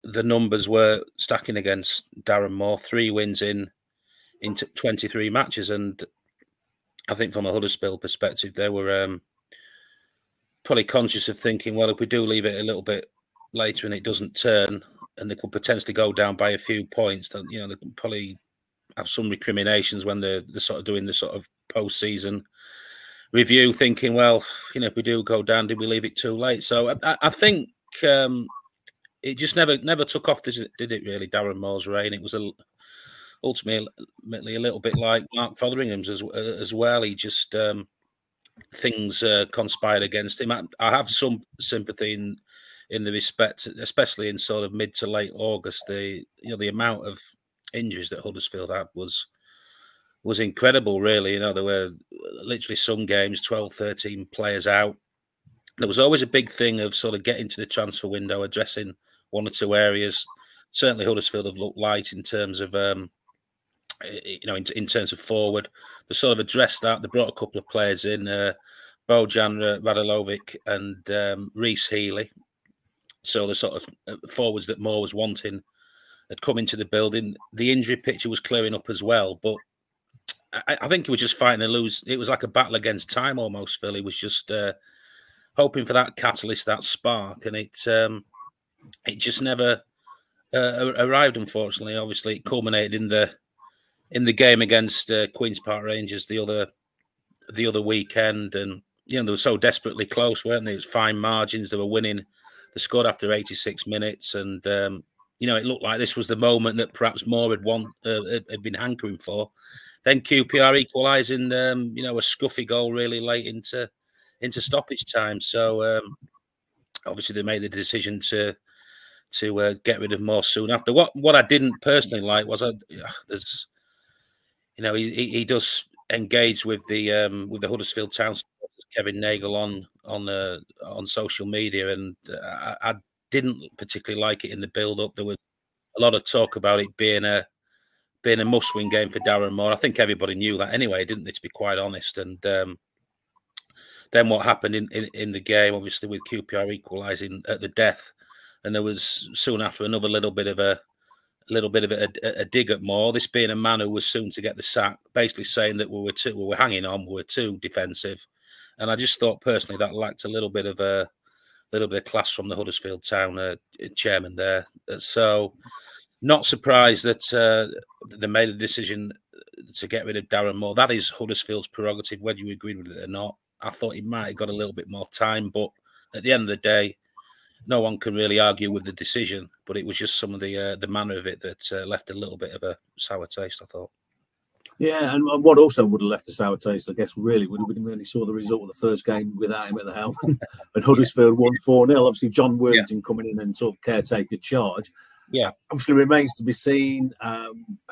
the numbers were stacking against Darren Moore. 3 wins in 23 matches, and I think from a Huddersfield perspective, they were probably conscious of thinking, well, if we do leave it a little bit later and it doesn't turn, and they could potentially go down by a few points, then they could probably have some recriminations when they're sort of doing the sort of post-season review, thinking, well, if we do go down, did we leave it too late? So I think it just never took off, did it? Really, Darren Moore's reign. It was ultimately a little bit like Mark Fotheringham's as well. He just things conspired against him. I have some sympathy in the respect, especially in sort of mid to late August. The amount of injuries that Huddersfield had was incredible, really. There were literally some games 12, 13 players out. There was always a big thing of sort of getting to the transfer window, addressing 1 or 2 areas. Certainly Huddersfield have looked light in terms of in terms of forward. They sort of addressed that. They brought a couple of players in, Bojan Radilovic and Reece Healy. So the sort of forwards that Moore was wanting had come into the building. The injury picture was clearing up as well, but I think he was just fighting to lose. It was like a battle against time almost. Phil, he was just hoping for that catalyst, that spark, and it just never arrived. Unfortunately, obviously, it culminated in the game against Queens Park Rangers the other weekend, and they were so desperately close, weren't they? It was fine margins. They were winning. They scored after 86 minutes, and it looked like this was the moment that perhaps Moore had been hankering for. Then QPR equalising, a scruffy goal really late into stoppage time. So obviously they made the decision to get rid of Moore soon after. What I didn't personally like was he does engage with the Huddersfield Town supporters, Kevin Nagle on social media, and I didn't particularly like it in the build-up. There was a lot of talk about it being a must-win game for Darren Moore. I think everybody knew that anyway, didn't they, to be quite honest? And then what happened in the game, obviously, with QPR equalising at the death, and there was soon after another little bit of a dig at Moore. This being a man who was soon to get the sack, basically saying that we were hanging on, we were too defensive, and I just thought personally that lacked a little bit of class from the Huddersfield Town chairman there. So, not surprised that they made a decision to get rid of Darren Moore. That is Huddersfield's prerogative, whether you agree with it or not. I thought he might have got a little bit more time, but at the end of the day, no one can really argue with the decision. But it was just some of the manner of it that left a little bit of a sour taste, I thought. Yeah, and what also would have left a sour taste, I guess, really, would have been when he saw the result of the first game without him at the helm, and Huddersfield won 4-0. Obviously, John Worthington coming in and sort of caretaker charge. Yeah, obviously remains to be seen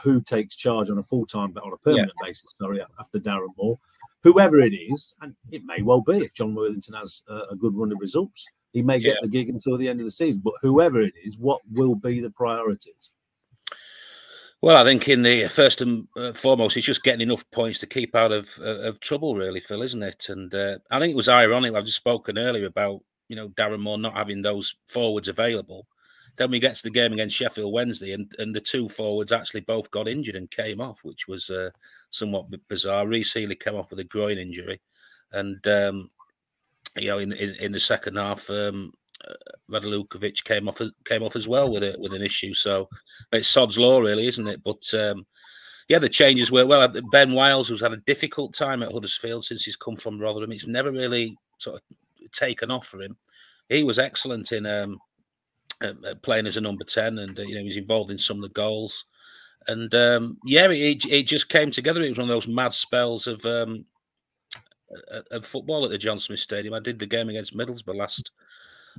who takes charge on a on a permanent basis. Sorry, after Darren Moore, whoever it is, and it may well be if John Worthington has a good run of results, he may get the gig until the end of the season. But whoever it is, what will be the priorities? Well, I think in the first and foremost, it's just getting enough points to keep out of trouble, really, Phil, isn't it? And I think it was ironic. I've just spoken earlier about Darren Moore not having those forwards available. Then we get to the game against Sheffield Wednesday, and the 2 forwards actually both got injured and came off, which was somewhat bizarre. Reece Healy came off with a groin injury, and in the second half, Radilovic came off as well with an issue. So it's sod's law, really, isn't it? But the changes were Ben Wiles, who's had a difficult time at Huddersfield since he's come from Rotherham. It's never really sort of taken off for him. He was excellent in playing as a number 10, and he was involved in some of the goals. And it just came together. It was one of those mad spells of football at the John Smith Stadium. I did the game against Middlesbrough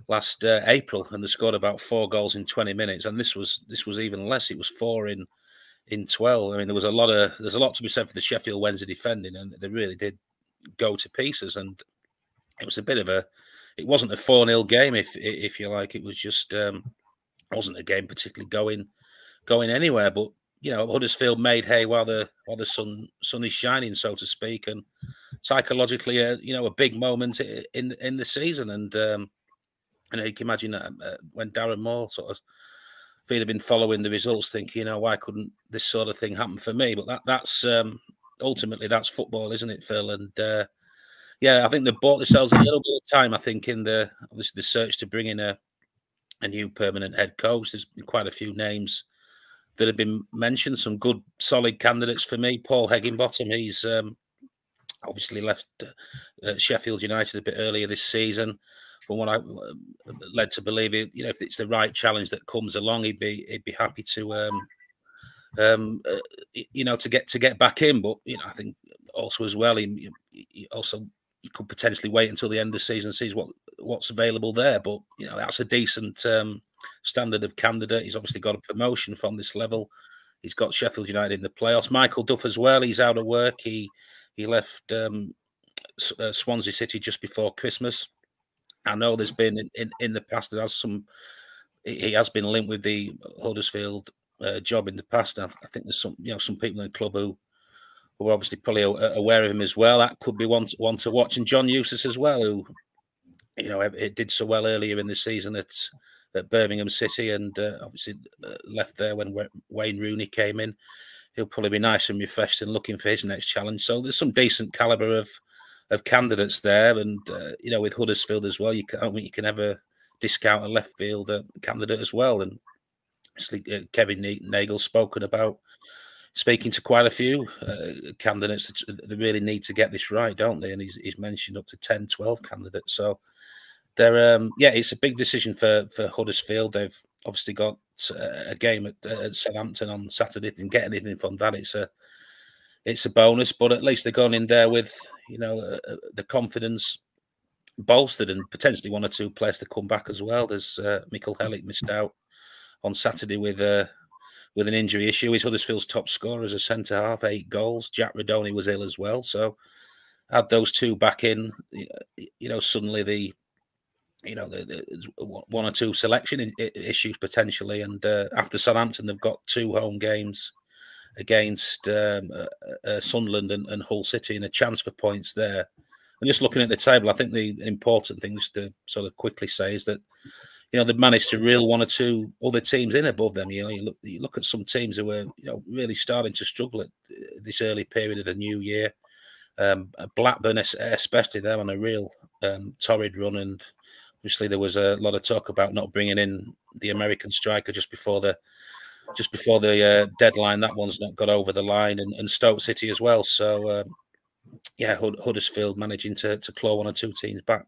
last April, and they scored about 4 goals in 20 minutes. And this was even less. It was 4 in 12. I mean, there's a lot to be said for the Sheffield Wednesday defending, and they really did go to pieces. And it was a bit of it wasn't a 4-0 game, if you like. It was just wasn't a game particularly going anywhere. But Huddersfield made hay while the sun is shining, so to speak, and psychologically, a big moment in the season. And you can imagine that when Darren Moore sort of he'd have been following the results, thinking, why couldn't this sort of thing happen for me? But that's ultimately that's football, isn't it, Phil? And yeah, I think they bought themselves a little bit of time. I think in obviously the search to bring in a new permanent head coach. There's been quite a few names that have been mentioned. Some good, solid candidates for me. Paul Higginbottom. He's obviously left Sheffield United a bit earlier this season. From what I led to believe, if it's the right challenge that comes along, he'd be happy to to get back in. But I think also as well, he could potentially wait until the end of the season and sees what's available there. But that's a decent standard of candidate. He's obviously got a promotion from this level. He's got Sheffield United in the playoffs. Michael Duff as well. He's out of work. He left Swansea City just before Christmas. I know there's been in the past he has been linked with the Huddersfield job in the past. I think there's some people in the club who are obviously probably aware of him as well. That could be one to watch. And John Eustace as well, who it did so well earlier in the season at Birmingham City, and obviously left there when Wayne Rooney came in. He'll probably be nice and refreshed and looking for his next challenge. So there's some decent calibre of candidates there, and with Huddersfield as well, I don't think you can ever discount a left field candidate as well. And obviously Kevin Nagle speaking to quite a few candidates. They really need to get this right, don't they? And he's mentioned up to 10, 12 candidates. So they're it's a big decision for Huddersfield. They've obviously got a game at Southampton on Saturday. If they can get anything from that, it's a bonus. But at least they're going in there with the confidence bolstered, and potentially one or two players to come back as well. There's Mikkel Hellick missed out on Saturday with an injury issue. He's Huddersfield's top scorer as a centre half, 8 goals. Jack Radoni was ill as well. So add those two back in, suddenly the one or two selection issues potentially. And after Southampton, they've got 2 home games against Sunderland and Hull City, and a chance for points there. And just looking at the table, I think the important things to sort of quickly say is that they've managed to reel 1 or 2 other teams in above them. You look at some teams who were really starting to struggle at this early period of the new year. Blackburn, especially, they're on a real torrid run, and obviously there was a lot of talk about not bringing in the American striker just before the deadline. That one's not got over the line, and Stoke City as well. So Huddersfield managing to claw 1 or 2 teams back.